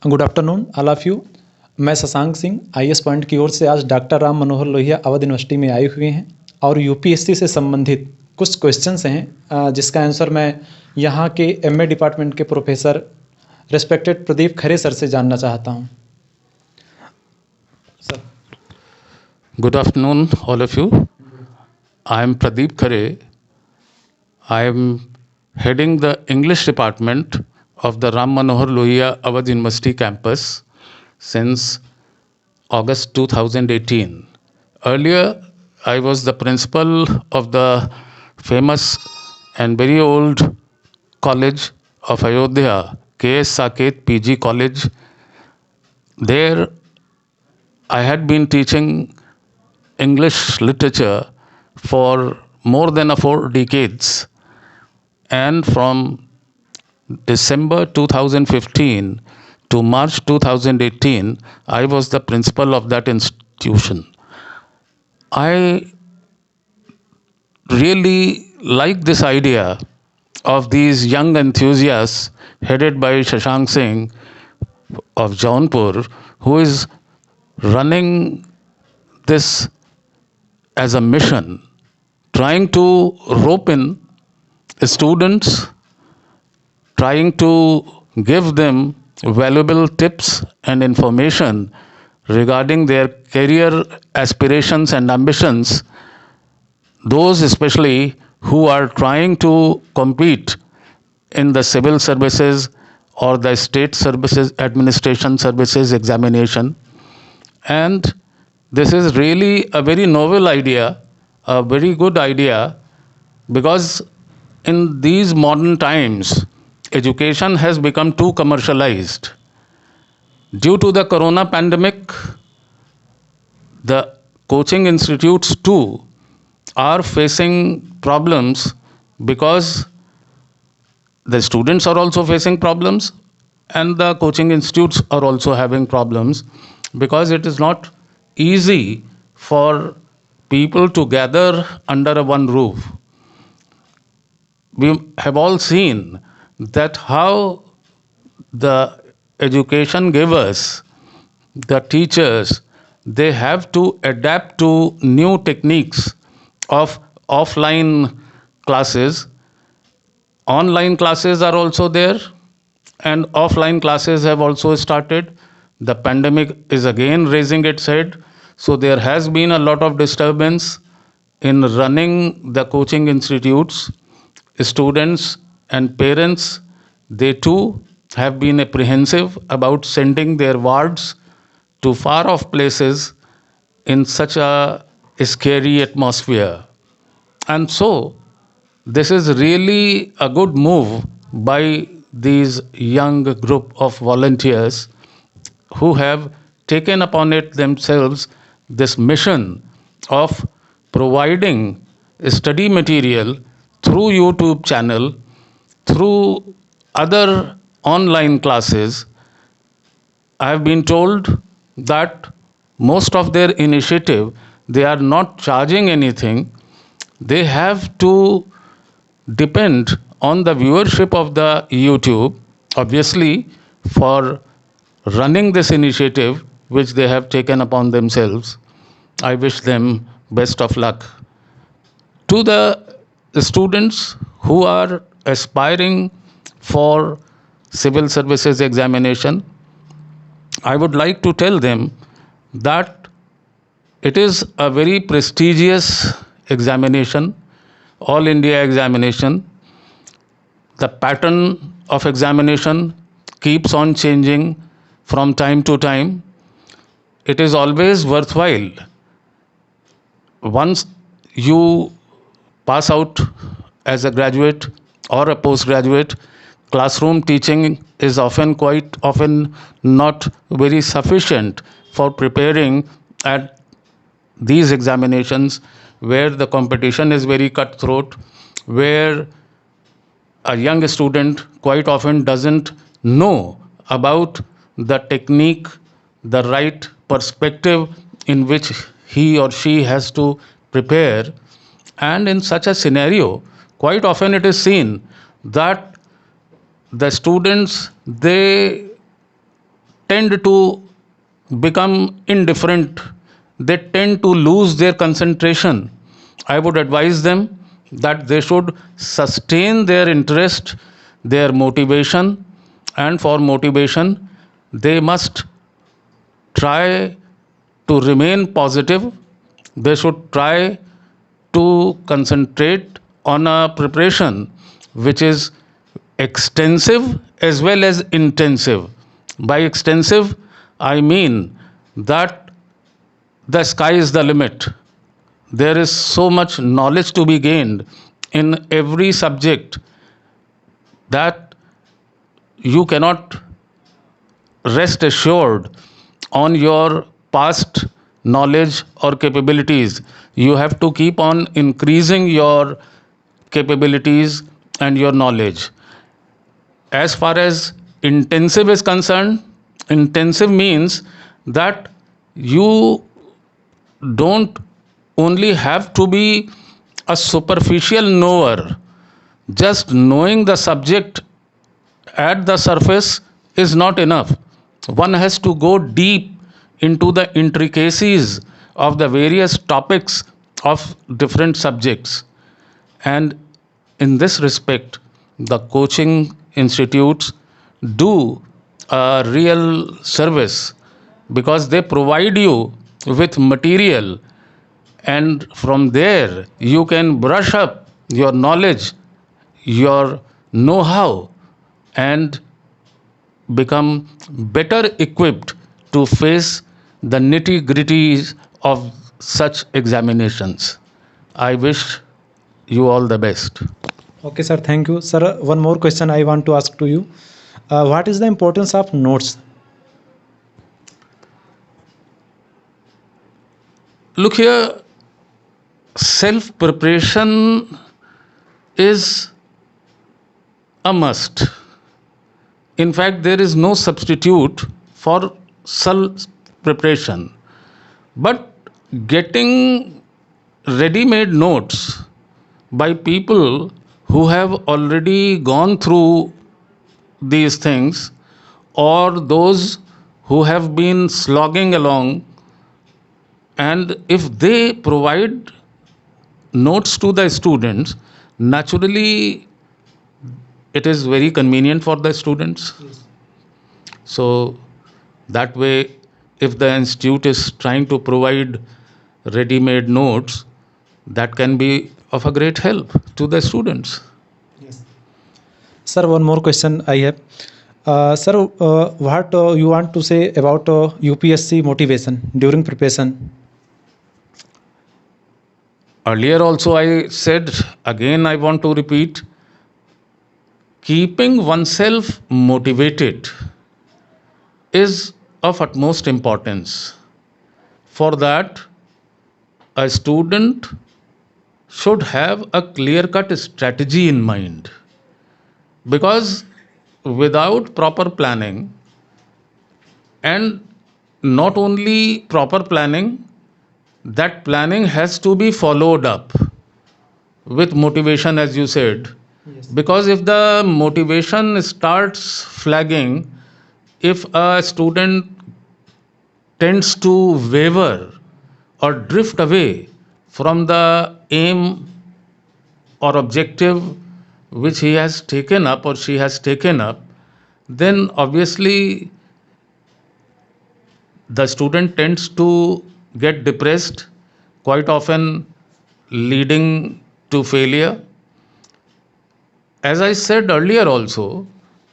Good afternoon all of you. मैं Shashank Singh IAS point की ओर से आज डॉक्टर राम मनोहर लोहिया अवध यूनिवर्सिटी में आए हुए हैं और यूपीएससी से संबंधित कुछ क्वेश्चंस हैं जिसका आंसर मैं यहाँ के एमए डिपार्टमेंट के प्रोफेसर रेस्पेक्टेड प्रदीप खरे सर से जानना चाहता हूँ। Sir, Good afternoon, all of you. I am Pradeep Khare. I am heading the English department of the Ram Manohar Lohia Awadh University campus since August 2018. Earlier, I was the principal of the famous and very old college of Ayodhya, K.S. Saket PG College. There, I had been teaching English literature for more than 4 decades, and from December 2015 to March 2018 I was the principal of that institution. I really like this idea of these young enthusiasts headed by Shashank Singh of Jaunpur, who is running this as a mission, trying to rope in students, trying to give them valuable tips and information regarding their career aspirations and ambitions, those especially who are trying to compete in the civil services or the state services administration services examination. And this is really a very novel idea, a very good idea, because in these modern times, education has become too commercialized. Due to the corona pandemic, the coaching institutes too are facing problems because the students are also facing problems and the coaching institutes are also having problems, because it is not easy for people to gather under one roof. We have all seen that how the education givers, the teachers, they have to adapt to new techniques of offline classes. Online classes are also there, and offline classes have also started. The pandemic is again raising its head, so there has been a lot of disturbance in running the coaching institutes. Students and parents, they too have been apprehensive about sending their wards to far off places in such a scary atmosphere. And so, this is really a good move by these young group of volunteers who have taken upon it themselves this mission of providing study material through YouTube channel, through other online classes. I have been told that most of their initiative, they are not charging anything. They have to depend on the viewership of the YouTube, obviously, for running this initiative which they have taken upon themselves. I wish them best of luck. To the students who are aspiring for civil services examination, I would like to tell them that it is a very prestigious examination, all India examination. The pattern of examination keeps on changing from time to time. It is always worthwhile. Once you pass out as a graduate or a postgraduate, classroom teaching is quite often not very sufficient for preparing at these examinations, where the competition is very cutthroat, where a young student quite often doesn't know about the technique, the right perspective in which he or she has to prepare. And in such a scenario, quite often it is seen that the students, they tend to become indifferent, they tend to lose their concentration. I would advise them that they should sustain their interest, their motivation, and for motivation, they must try to remain positive. They should try to concentrate on a preparation which is extensive as well as intensive. By extensive, I mean that the sky is the limit. There is so much knowledge to be gained in every subject that you cannot rest assured on your past knowledge or capabilities. You have to keep on increasing your capabilities and your knowledge. As far as intensive is concerned, intensive means that you don't only have to be a superficial knower. Just knowing the subject at the surface is not enough. One has to go deep into the intricacies of the various topics of different subjects. And in this respect, the coaching institutes do a real service because they provide you with material, and from there you can brush up your knowledge, your know how, and become better equipped to face the nitty gritties of such examinations. I wish you all the best. Okay, sir. Thank you, sir. One more question I want to ask to you. What is the importance of notes? Look here, self preparation is a must. In fact, there is no substitute for self preparation. But getting ready made notes by people who have already gone through these things, or those who have been slogging along, and if they provide notes to the students, naturally it is very convenient for the students. So that way, if the institute is trying to provide ready made notes, that can be of a great help to the students. Yes. Sir, one more question I have. Sir, what you want to say about UPSC motivation during preparation? Earlier also I said, again I want to repeat, keeping oneself motivated is of utmost importance. For that, a student should have a clear cut strategy in mind, because without proper planning, and not only proper planning, that planning has to be followed up with motivation, as you said. Yes. Because if the motivation starts flagging, if a student tends to waver or drift away from the aim or objective which he has taken up or she has taken up, then obviously the student tends to get depressed, quite often leading to failure. As I said earlier also,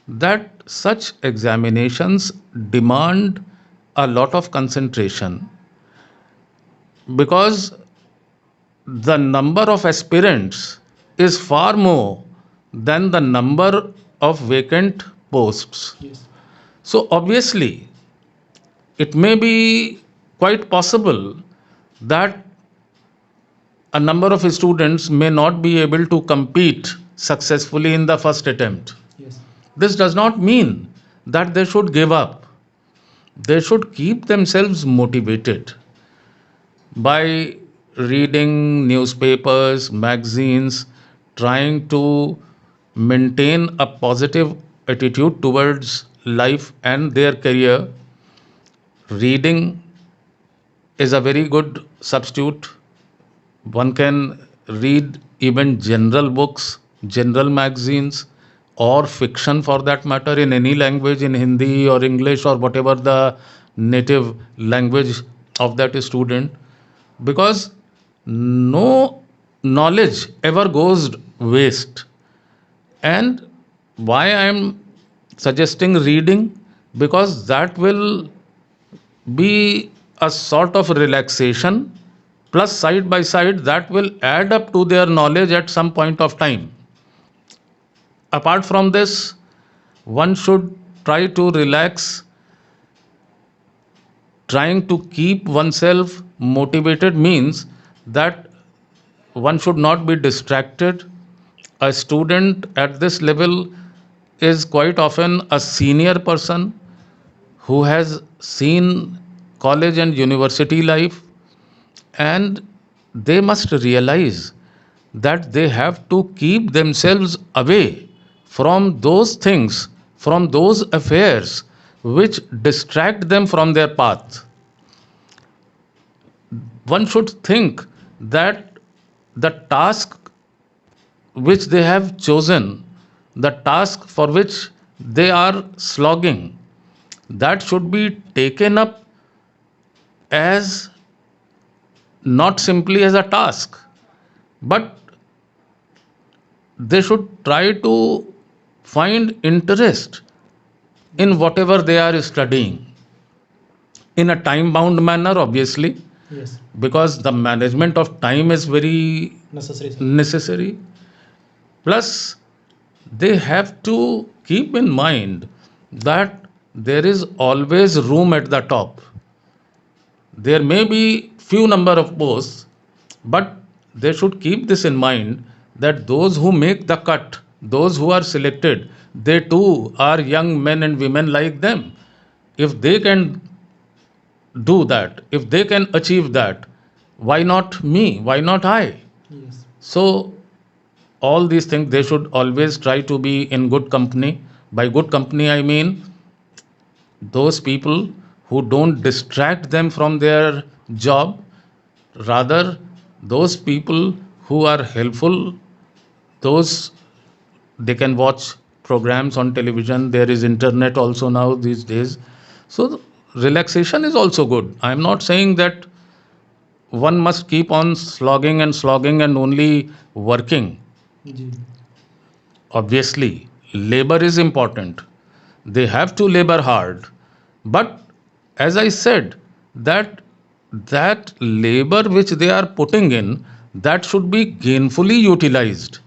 that such examinations demand a lot of concentration, because the number of aspirants is far more than the number of vacant posts. Yes. So obviously, it may be quite possible that a number of students may not be able to compete successfully in the first attempt. Yes. This does not mean that they should give up. They should keep themselves motivated by reading newspapers, magazines, trying to maintain a positive attitude towards life and their career, reading is a very good substitute. One can read even general books, general magazines, or fiction for that matter, in any language, in Hindi or English or whatever the native language of that student, because no knowledge ever goes waste. And why I am suggesting reading? Because that will be a sort of relaxation, plus side by side that will add up to their knowledge at some point of time. Apart from this, one should try to relax. Trying to keep oneself motivated means that one should not be distracted. A student at this level is quite often a senior person who has seen college and university life, and they must realize that they have to keep themselves away from those things, from those affairs which distract them from their path. One should think that the task which they have chosen, the task for which they are slogging, that should be taken up as not simply as a task, but they should try to find interest in whatever they are studying in a time bound manner, obviously, Yes, because the management of time is very necessary, sir. necessary. Plus, they have to keep in mind that there is always room at the top. There may be few number of posts, but they should keep this in mind that those who make the cut, those who are selected, they too are young men and women like them. If they can do that, if they can achieve that, why not me? Why not I? Yes. So, all these things they should always try to be in good company. By good company, I mean those people who don't distract them from their job, rather, those people who are helpful, those they can watch programs on television. There is internet also now these days. So, relaxation is also good. I am not saying that one must keep on slogging and only working. जी. Obviously, labor is important. They have to labor hard. But as I said, that labor which they are putting in, that should be gainfully utilized.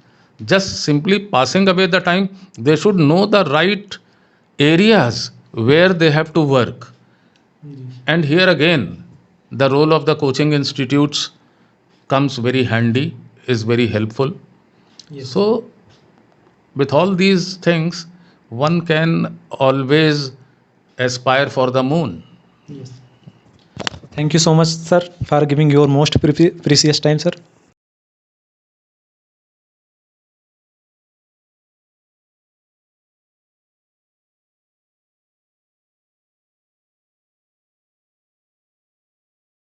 Just simply passing away the time, they should know the right areas where they have to work. जी. And here again, the role of the coaching institutes comes very handy, is very helpful. Yes. So, with all these things, one can always aspire for the moon. Yes. Thank you so much, sir, for giving your most precious time, sir.